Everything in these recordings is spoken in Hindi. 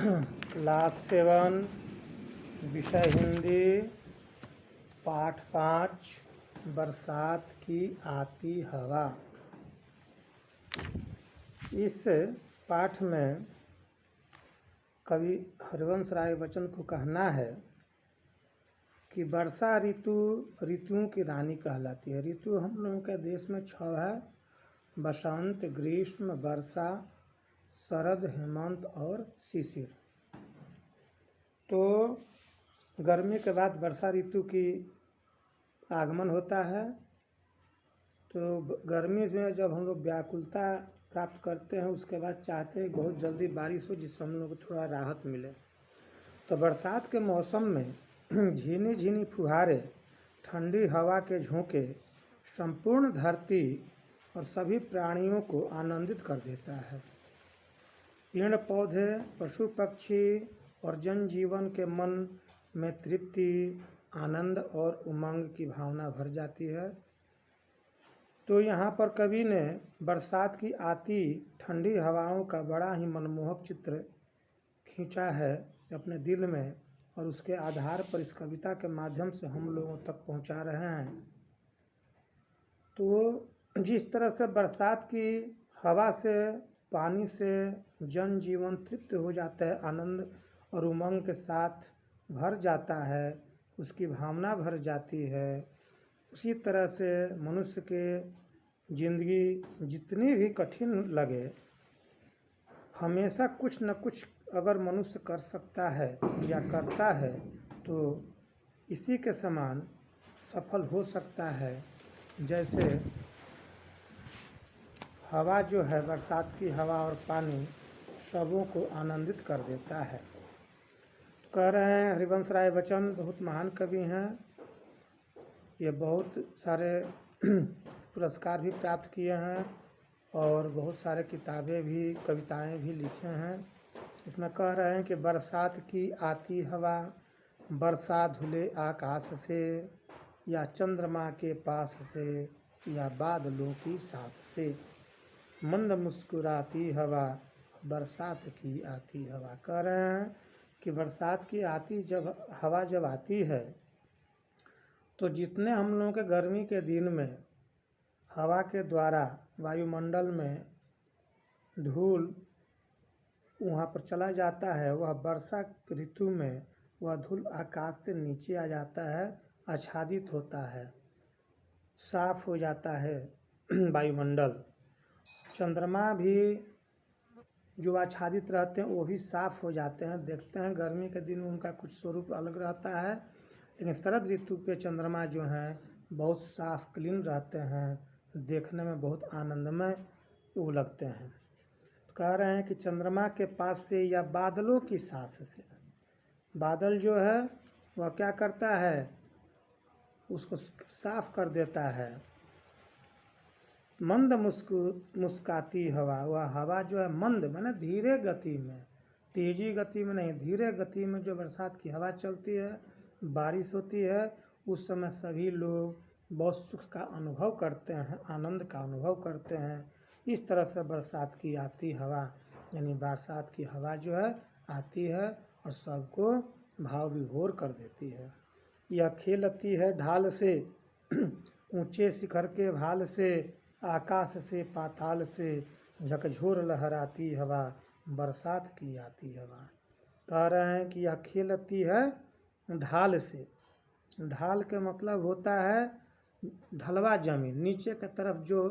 क्लास 7 विषय हिंदी पाठ 5 बरसात की आती हवा। इस पाठ में कवि हरिवंश राय बच्चन को कहना है कि वर्षा ऋतु ऋतुओं की रानी कहलाती है। ऋतु हम लोगों के देश में 6 है: बसंत, ग्रीष्म, वर्षा, शरद, हेमंत और शिशिर। तो गर्मी के बाद वर्षा ऋतु की आगमन होता है। तो गर्मी में जब हम लोग व्याकुलता प्राप्त करते हैं, उसके बाद चाहते हैं बहुत जल्दी बारिश हो जिससे हम लोग को थोड़ा राहत मिले। तो बरसात के मौसम में झीनी झीनी फुहारे, ठंडी हवा के झोंके संपूर्ण धरती और सभी प्राणियों को आनंदित कर देता है। पेड़ पौधे, पशु पक्षी और जनजीवन के मन में तृप्ति, आनंद और उमंग की भावना भर जाती है। तो यहाँ पर कवि ने बरसात की आती ठंडी हवाओं का बड़ा ही मनमोहक चित्र खींचा है अपने दिल में, और उसके आधार पर इस कविता के माध्यम से हम लोगों तक पहुँचा रहे हैं। तो जिस तरह से बरसात की हवा से, पानी से जनजीवन तृप्त हो जाता है, आनंद और उमंग के साथ भर जाता है, उसकी भावना भर जाती है, उसी तरह से मनुष्य के ज़िंदगी जितनी भी कठिन लगे, हमेशा कुछ न कुछ अगर मनुष्य कर सकता है या करता है तो इसी के समान सफल हो सकता है। जैसे हवा जो है, बरसात की हवा और पानी सबों को आनंदित कर देता है। कह रहे हैं हरिवंश राय बच्चन बहुत महान कवि हैं। ये बहुत सारे पुरस्कार भी प्राप्त किए हैं और बहुत सारे किताबें भी, कविताएं भी लिखे हैं। इसमें कह रहे हैं कि बरसात की आती हवा, बरसा धुले आकाश से, या चंद्रमा के पास से, या बादलों की सांस से, मंद मुस्कुराती हवा, बरसात की आती हवा। कह रहे हैं कि बरसात की आती जब हवा जब आती है तो जितने हम लोगों के गर्मी के दिन में हवा के द्वारा वायुमंडल में धूल वहाँ पर चला जाता है, वह वर्षा ऋतु में वह धूल आकाश से नीचे आ जाता है, आच्छादित होता है, साफ हो जाता है वायुमंडल। चंद्रमा भी जो आच्छादित रहते हैं वो भी साफ हो जाते हैं। देखते हैं गर्मी के दिन उनका कुछ स्वरूप अलग रहता है, लेकिन शरद ऋतु के चंद्रमा जो हैं बहुत साफ क्लीन रहते हैं, देखने में बहुत आनंदमय वो लगते हैं। कह रहे हैं कि चंद्रमा के पास से या बादलों की सांस से, बादल जो है वह क्या करता है, उसको साफ कर देता है। मंद मुस्काती हवा, वह हवा जो है मंद माने धीरे गति में, तेजी गति में नहीं, धीरे गति में जो बरसात की हवा चलती है, बारिश होती है, उस समय सभी लोग बहुत सुख का अनुभव करते हैं, आनंद का अनुभव करते हैं। इस तरह से बरसात की आती हवा यानी बरसात की हवा जो है आती है और सबको भाव विभोर कर देती है। यह खेलती है ढाल से, ऊंचे शिखर के भाल से, आकाश से पाताल से, झकझोर लहराती हवा, बरसात की आती हवा। कह रहे हैं कि यह खेलती है ढाल से। ढाल के मतलब होता है ढलवा ज़मीन, नीचे की तरफ जो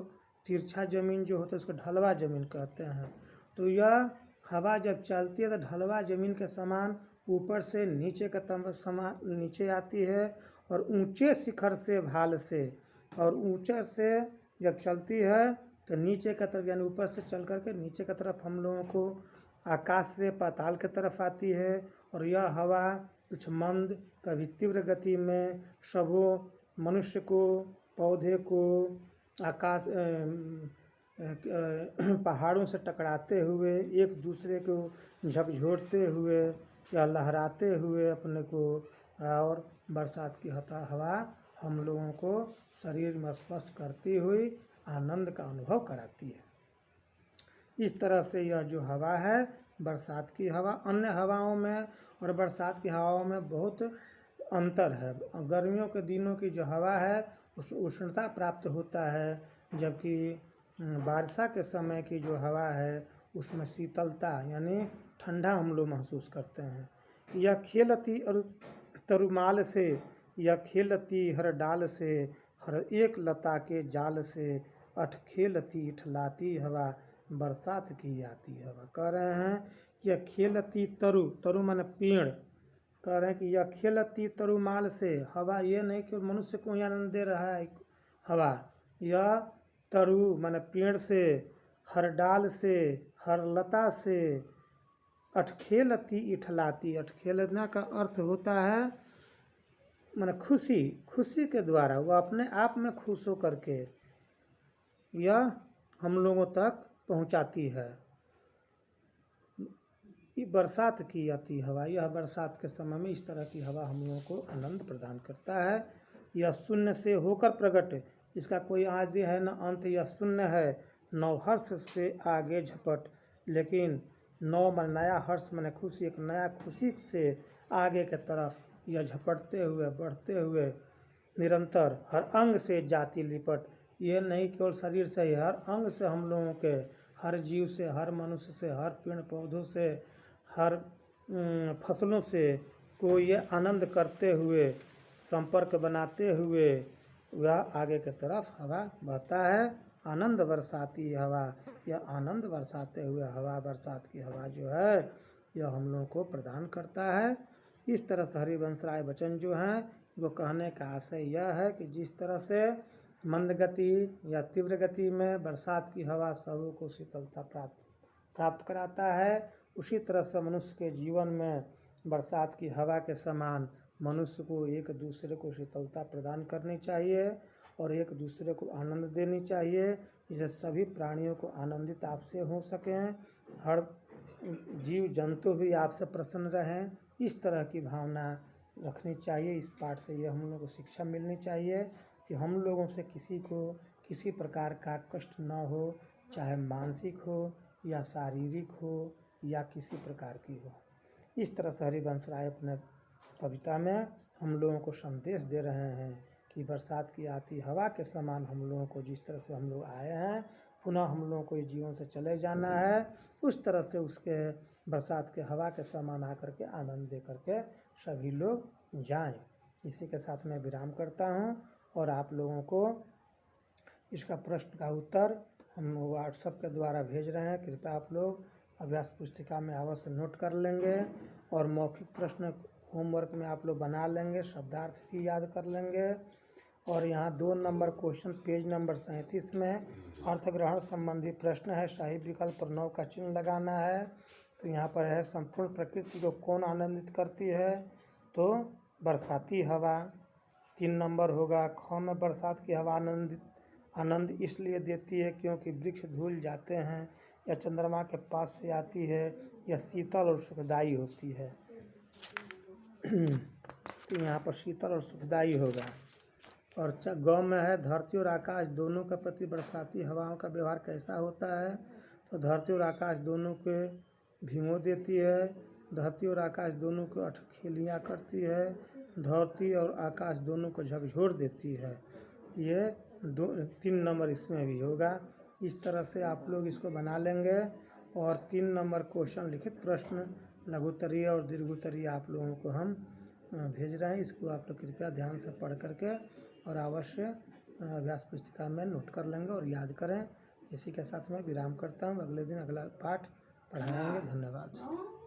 तिरछा ज़मीन जो होता है उसको ढलवा ज़मीन कहते हैं। तो यह हवा जब चलती है तो ढलवा ज़मीन के समान ऊपर से नीचे का समान नीचे आती है, और ऊंचे शिखर से भाल से, और ऊंचे से जब चलती है तो नीचे की तरफ यानी ऊपर से चल करके नीचे की तरफ हम लोगों को आकाश से पाताल की तरफ आती है। और यह हवा कुछ मंद, कभी तीव्र गति में सबों मनुष्य को, पौधे को, आकाश पहाड़ों से टकराते हुए, एक दूसरे को झकझोरते हुए या लहराते हुए अपने को, और बरसात की हवा हम लोगों को शरीर में स्पर्श करती हुई आनंद का अनुभव कराती है। इस तरह से यह जो हवा है बरसात की हवा अन्य हवाओं में और बरसात की हवाओं में बहुत अंतर है। गर्मियों के दिनों की जो हवा है उसमें उष्णता प्राप्त होता है, जबकि वर्षा के समय की जो हवा है उसमें शीतलता यानी ठंडा हम लोग महसूस करते हैं। यह खेलती और तरुमाल से, यह खेलती हर डाल से, हर एक लता के जाल से, अठ खेलती इठलाती हवा, बरसात की आती हवा। कह रहे हैं यह खेलती तरु, तरु माने पेड़, कह रहे हैं कि यह खेलती तरुमाल से, हवा ये नहीं कि मनुष्य को ही आनंद दे रहा है हवा, यह तरु माने पेड़ से, हर डाल से, हर लता से, अठखेलती इठलाती, अठखेलना का अर्थ होता है माने खुशी, खुशी के द्वारा वह अपने आप में खुश हो करके यह हम लोगों तक पहुंचाती है। बरसात की आती हवा, यह बरसात के समय में इस तरह की हवा हम लोगों को आनंद प्रदान करता है। यह शून्य से होकर प्रकट, इसका कोई आदि है न अंत, यह शून्य है नौ हर्ष से आगे झपट, लेकिन नौ मन नया, हर्ष मन खुशी, एक नया खुशी से आगे के तरफ यह झपटते हुए बढ़ते हुए निरंतर हर अंग से जाति लिपट। यह नहीं केवल शरीर से ही, हर अंग से हम लोगों के, हर जीव से, हर मनुष्य से, हर पेड़ पौधों से, हर फसलों से को ये आनंद करते हुए, संपर्क बनाते हुए वह आगे की तरफ हवा बहता है। आनंद बरसाती हवा, यह आनंद बरसाते हुए हवा, बरसात की हवा जो है यह हम लोगों को प्रदान करता है। इस तरह से हरिवंश राय बच्चन जो हैं वो कहने का आशय यह है कि जिस तरह से मंद गति या तीव्र गति में बरसात की हवा सबों को शीतलता प्राप्त कराता है, उसी तरह से मनुष्य के जीवन में बरसात की हवा के समान मनुष्य को एक दूसरे को शीतलता प्रदान करनी चाहिए और एक दूसरे को आनंद देनी चाहिए, जिससे सभी प्राणियों को आनंदित आपसे हो सकें, हर जीव जंतु भी आपसे प्रसन्न रहें, इस तरह की भावना रखनी चाहिए। इस पाठ से ये हम लोगों को शिक्षा मिलनी चाहिए कि हम लोगों से किसी को किसी प्रकार का कष्ट न हो, चाहे मानसिक हो या शारीरिक हो या किसी प्रकार की हो। इस तरह से हरिवंश राय अपने कविता में हम लोगों को संदेश दे रहे हैं कि बरसात की आती हवा के समान हम लोगों को, जिस तरह से हम लोग आए हैं पुनः हम लोगों को इस जीवन से चले जाना है, उस तरह से उसके बरसात के हवा के समान आकर के आनंद दे करके सभी लोग जाएं। इसी के साथ मैं विराम करता हूं और आप लोगों को इसका प्रश्न का उत्तर हम व्हाट्सएप के द्वारा भेज रहे हैं। कृपया आप लोग अभ्यास पुस्तिका में अवश्य नोट कर लेंगे और मौखिक प्रश्न होमवर्क में आप लोग बना लेंगे, शब्दार्थ भी याद कर लेंगे। और यहाँ 2 नंबर क्वेश्चन पेज नंबर 37 में अर्थ ग्रहण संबंधी प्रश्न है, सही विकल्प पर 9 का चिन्ह लगाना है। तो यहाँ पर है संपूर्ण प्रकृति को कौन आनंदित करती है, तो बरसाती हवा। 3 नंबर होगा ख में बरसात की हवा आनंद इसलिए देती है क्योंकि वृक्ष धुल जाते हैं या चंद्रमा के पास से आती है या शीतल और सुखदायी होती है। तो यहाँ पर शीतल और सुखदायी होगा। और ग में है धरती और आकाश दोनों के प्रति बरसाती हवाओं का व्यवहार कैसा होता है, तो धरती और आकाश दोनों के भिगो देती है, धरती और आकाश दोनों को अठखेलियाँ करती है, धरती और आकाश दोनों को झकझोर देती है। ये 3 नंबर इसमें भी होगा। इस तरह से आप लोग इसको बना लेंगे। और 3 नंबर क्वेश्चन लिखित प्रश्न लघुत्तरीय और दीर्घोत्तरीय आप लोगों को हम भेज रहे हैं। इसको आप लोग कृपया ध्यान से पढ़ करके और अवश्य अभ्यास पुस्तिका में नोट कर लेंगे और याद करें। इसी के साथ मैं विराम करता हूँ। अगले दिन अगला पाठ पढ़ाएंगे। धन्यवाद।